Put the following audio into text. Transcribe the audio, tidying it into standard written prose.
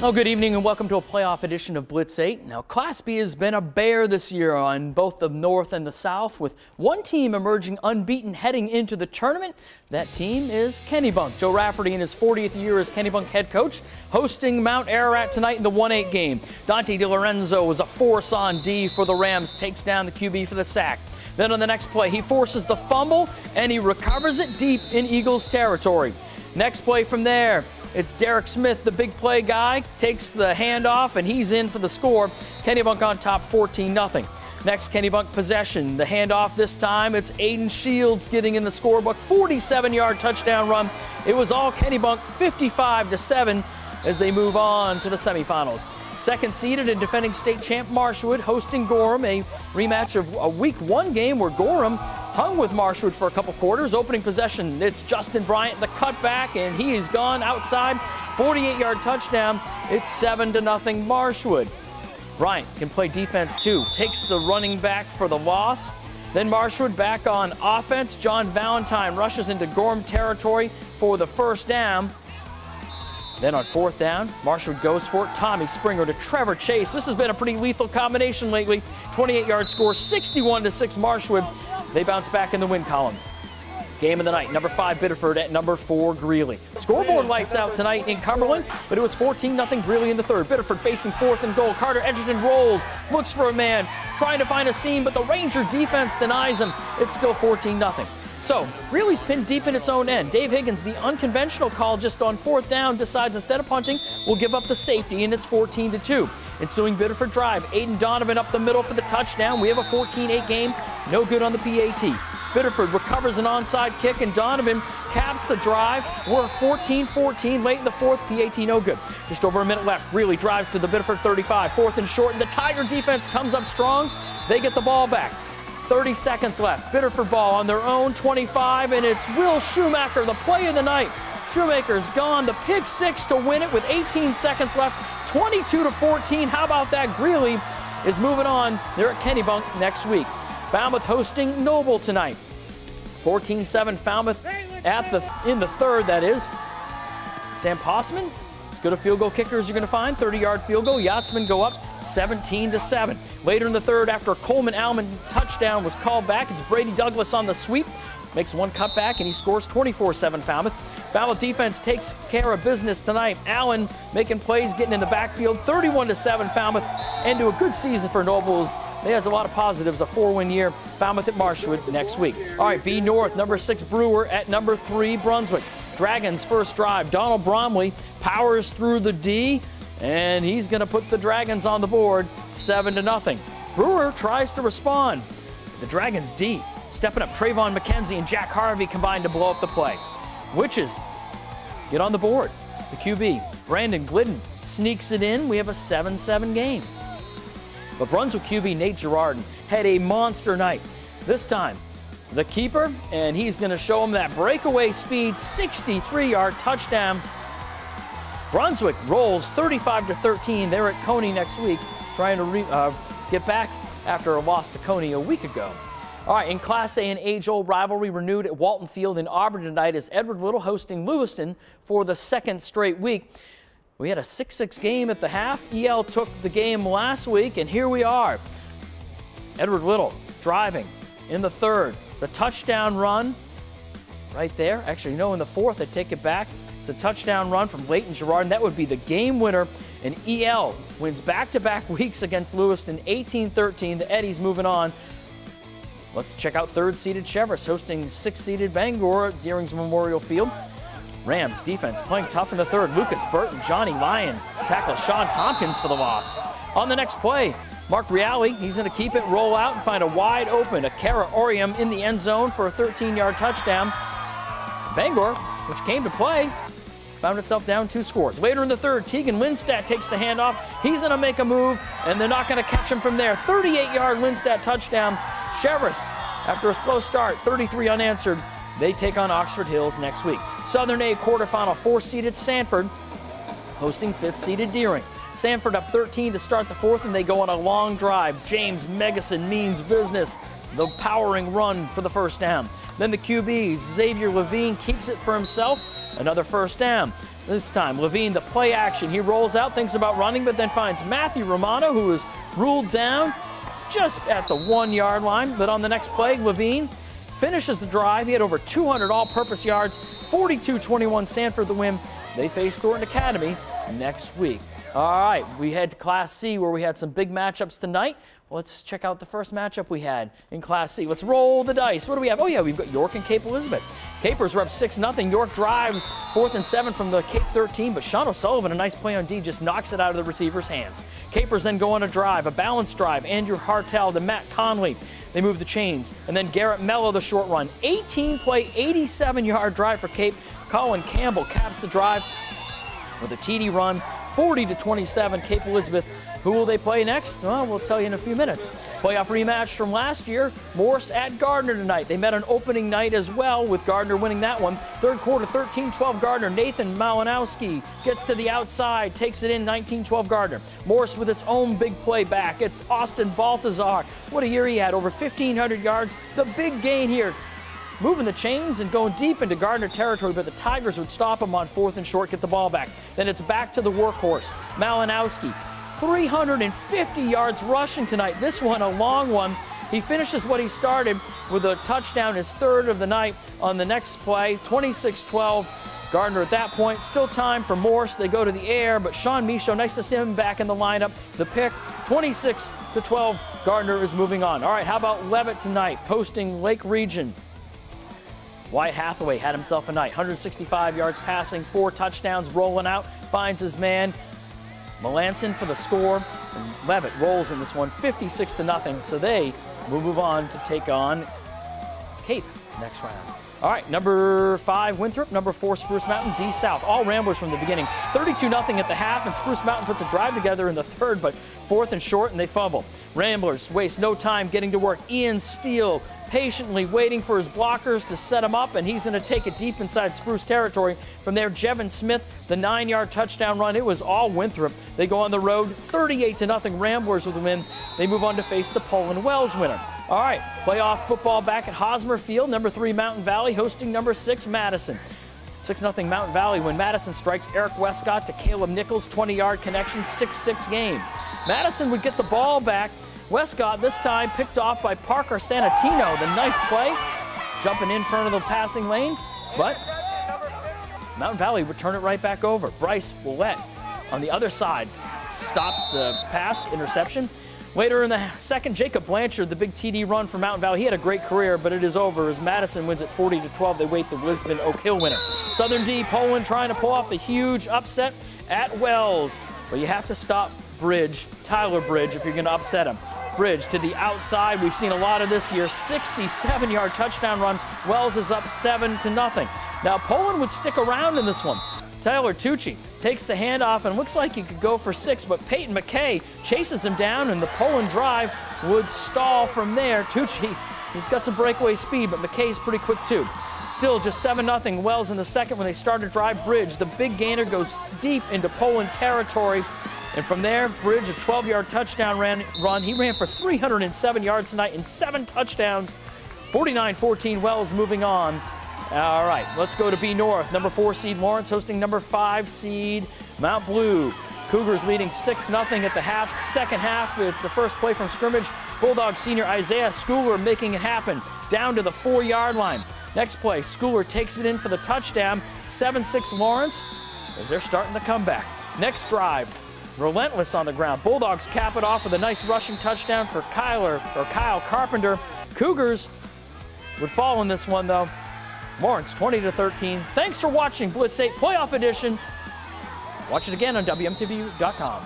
Oh, good evening and welcome to a playoff edition of Blitz 8. Now, Class B has been a bear this year on both the North and the South, with one team emerging unbeaten heading into the tournament. That team is Kennebunk. Joe Rafferty in his 40th year as Kennebunk head coach, hosting Mount Ararat tonight in the 1-8 game. Dante DiLorenzo was a force on D for the Rams, takes down the QB for the sack. Then on the next play, he forces the fumble and he recovers it deep in Eagles territory. Next play from there, it's Derek Smith, the big play guy, takes the handoff and he's in for the score. Kennebunk on top 14-0. Next Kennebunk possession, the handoff this time, it's Aiden Shields getting in the scorebook, 47-yard touchdown run. It was all Kennebunk, 55-7 as they move on to the semifinals. Second seeded and defending state champ Marshwood hosting Gorham, a rematch of a week 1 game where Gorham hung with Marshwood for a couple quarters. Opening possession, it's Justin Bryant, the cutback, and he is gone outside. 48-yard touchdown. It's 7-0 Marshwood. Bryant can play defense too. Takes the running back for the loss. Then Marshwood back on offense. John Valentine rushes into Gorham territory for the first down. Then on fourth down, Marshwood goes for it. Tommy Springer to Trevor Chase. This has been a pretty lethal combination lately. 28-yard score, 61-6 Marshwood. They bounce back in the win column. Game of the night, number 5 Biddeford at number 4 Greeley. Scoreboard lights out tonight in Cumberland, but it was 14-0 Greeley in the third. Biddeford facing 4th and goal. Carter Edgerton rolls, looks for a man, trying to find a seam, but the Ranger defense denies him. It's still 14-0. So, Greeley's pinned deep in its own end. Dave Higgins, the unconventional call just on 4th down, decides instead of punting, will give up the safety, and it's 14-2. Ensuing Biddeford drive, Aiden Donovan up the middle for the touchdown. We have a 14-8 game, no good on the PAT. Biddeford recovers an onside kick, and Donovan caps the drive. We're 14-14 late in the fourth, PAT no good. Just over a minute left, Greeley drives to the Biddeford 35, 4th and short, and the Tiger defense comes up strong. They get the ball back. 30 seconds left. Biddeford ball on their own 25, and it's Will Shoemaker, the play of the night. Shoemaker's gone. The pick six to win it with 18 seconds left. 22-14. How about that? Greeley is moving on. They're at Kennebunk next week. Falmouth hosting Noble tonight. 14-7 Falmouth in the third, that is. Sam Possiman, as good a field goal kicker as you're going to find. 30-yard field goal. Yachtsmen go up 17-7. Later in the third, after a Coleman Alman touchdown was called back, it's Brady Douglas on the sweep. Makes one cutback, and he scores 24-7 Falmouth. Falmouth defense takes care of business tonight. Allen making plays, getting in the backfield. 31-7 Falmouth. Into a good season for Nobles. They had a lot of positives, a 4-win year. Falmouth at Marshwood next week. All right, B North, number 6 Brewer at number 3 Brunswick. Dragons first drive. Donald Bromley powers through the D, and he's going to put the Dragons on the board 7-0. Brewer tries to respond. The Dragons D stepping up. Trayvon McKenzie and Jack Harvey combined to blow up the play. Witches get on the board. The QB, Brandon Glidden, sneaks it in. We have a 7-7 game. But Brunswick QB Nate Girardin had a monster night. This time, the keeper, and he's going to show him that breakaway speed, 63-yard touchdown. Brunswick rolls 35-13. They're at Coney next week, trying to get back after a loss to Coney a week ago. All right, in Class A, an age-old rivalry renewed at Walton Field in Auburn tonight as Edward Little hosting Lewiston for the second straight week. We had a 6-6 game at the half. EL took the game last week, and here we are. Edward Little driving in the third. The touchdown run right there. Actually, no, in the fourth, they take it back. It's a touchdown run from Leighton Girardin. That would be the game winner. And EL wins back-to-back weeks against Lewiston, 18-13. The Eddies moving on. Let's check out third-seeded Cheverus hosting 6th-seeded Bangor at Deering's Memorial Field. Rams defense playing tough in the third. Lucas Burton, Johnny Lyon tackles Sean Tompkins for the loss. On the next play, Mark Reale, he's going to keep it, roll out, and find a wide open Akara Orium in the end zone for a 13-yard touchdown. Bangor, which came to play, found itself down 2 scores. Later in the third, Tegan Lindstadt takes the handoff. He's going to make a move, and they're not going to catch him from there. 38-yard Lindstadt touchdown. Cheverus, after a slow start, 33 unanswered. They take on Oxford Hills next week. Southern A quarterfinal, 4-seeded Sanford hosting 5th-seeded Deering. Sanford up 13 to start the fourth, and they go on a long drive. James Megason means business. The powering run for the first down. Then the QB, Xavier Levine, keeps it for himself. Another first down. This time, Levine, the play action. He rolls out, thinks about running, but then finds Matthew Romano, who is ruled down just at the 1-yard line. But on the next play, Levine finishes the drive. He had over 200 all-purpose yards, 42-21 Sanford the win. They face Thornton Academy next week. All right, we head to Class C where we had some big matchups tonight. Let's check out the first matchup we had in Class C. Let's roll the dice. What do we have? Oh, yeah, we've got York and Cape Elizabeth. Capers are up 6-0. York drives 4th and 7 from the Cape 13, but Sean O'Sullivan, a nice play on D, just knocks it out of the receiver's hands. Capers then go on a drive, a balanced drive. Andrew Hartel to Matt Conley. They move the chains. And then Garrett Mello, the short run. 18-play, 87-yard drive for Cape. Colin Campbell caps the drive with a TD run, 40-27, Cape Elizabeth. Who will they play next? Well, we'll tell you in a few minutes. Playoff rematch from last year, Morse at Gardner tonight. They met on opening night as well, with Gardner winning that one. Third quarter, 13-12 Gardner. Nathan Malinowski gets to the outside, takes it in, 19-12 Gardner. Morse with its own big play back. It's Austin Balthazar. What a year he had, over 1,500 yards. The big gain here, moving the chains and going deep into Gardner territory, but the Tigers would stop him on 4th and short, get the ball back. Then it's back to the workhorse, Malinowski. 350 yards rushing tonight. This one, a long one. He finishes what he started with a touchdown, his 3rd of the night on the next play, 26-12. Gardner at that point. Still time for Morse. They go to the air, but Sean Michaud, nice to see him back in the lineup. The pick, 26-12. Gardner is moving on. All right, how about Leavitt tonight, hosting Lake Region? Wyatt Hathaway had himself a night, 165 yards passing, 4 touchdowns, rolling out, finds his man Melanson for the score. And Leavitt rolls in this one, 56-0. So they will move on to take on Cape next round. All right, number 5, Winthrop. Number 4, Spruce Mountain. D South. All Ramblers from the beginning. 32-0 at the half, and Spruce Mountain puts a drive together in the 3rd, but 4th and short, and they fumble. Ramblers waste no time getting to work. Ian Steele patiently waiting for his blockers to set him up, and he's going to take it deep inside Spruce territory. From there, Jevin Smith, the 9-yard touchdown run. It was all Winthrop. They go on the road, 38-0 Ramblers with the win. They move on to face the Poland Wells winner. All right, playoff football back at Hosmer Field. Number 3, Mountain Valley, hosting number 6, Madison. 6-0 Mountain Valley when Madison strikes Eric Westcott to Caleb Nichols, 20-yard connection, 6-6 game. Madison would get the ball back. Westcott this time picked off by Parker Sanatino. The nice play, jumping in front of the passing lane, but Mountain Valley would turn it right back over. Bryce Willett on the other side stops the pass, interception. Later in the second, Jacob Blanchard, the big TD run for Mountain Valley. He had a great career, but it is over as Madison wins at 40-12. They wait the Lisbon Oak Hill winner. Southern D, Poland trying to pull off the huge upset at Wells. But you have to stop Bridge, Tyler Bridge, if you're going to upset him. Bridge to the outside. We've seen a lot of this year. 67-yard touchdown run. Wells is up 7-0. Now Poland would stick around in this one. Tyler Tucci takes the handoff and looks like he could go for 6, but Peyton McKay chases him down, and the Poland drive would stall from there. Tucci, he's got some breakaway speed, but McKay's pretty quick too. Still just 7-0 Wells in the second when they start to drive. Bridge, the big gainer, goes deep into Poland territory. And from there, Bridge, a 12-yard touchdown run. He ran for 307 yards tonight and 7 touchdowns. 49-14 Wells moving on. All right, let's go to B North. Number 4 seed Lawrence hosting number 5 seed Mount Blue. Cougars leading 6-0 at the half. Second half, it's the first play from scrimmage. Bulldog senior Isaiah Schooler making it happen down to the 4-yard line. Next play, Schooler takes it in for the touchdown. 7-6 Lawrence as they're starting the comeback. Next drive, relentless on the ground. Bulldogs cap it off with a nice rushing touchdown for Kyle Carpenter. Cougars would fall in this one though. Lawrence 20-13. Thanks for watching Blitz 8 Playoff Edition. Watch it again on WMTV.com.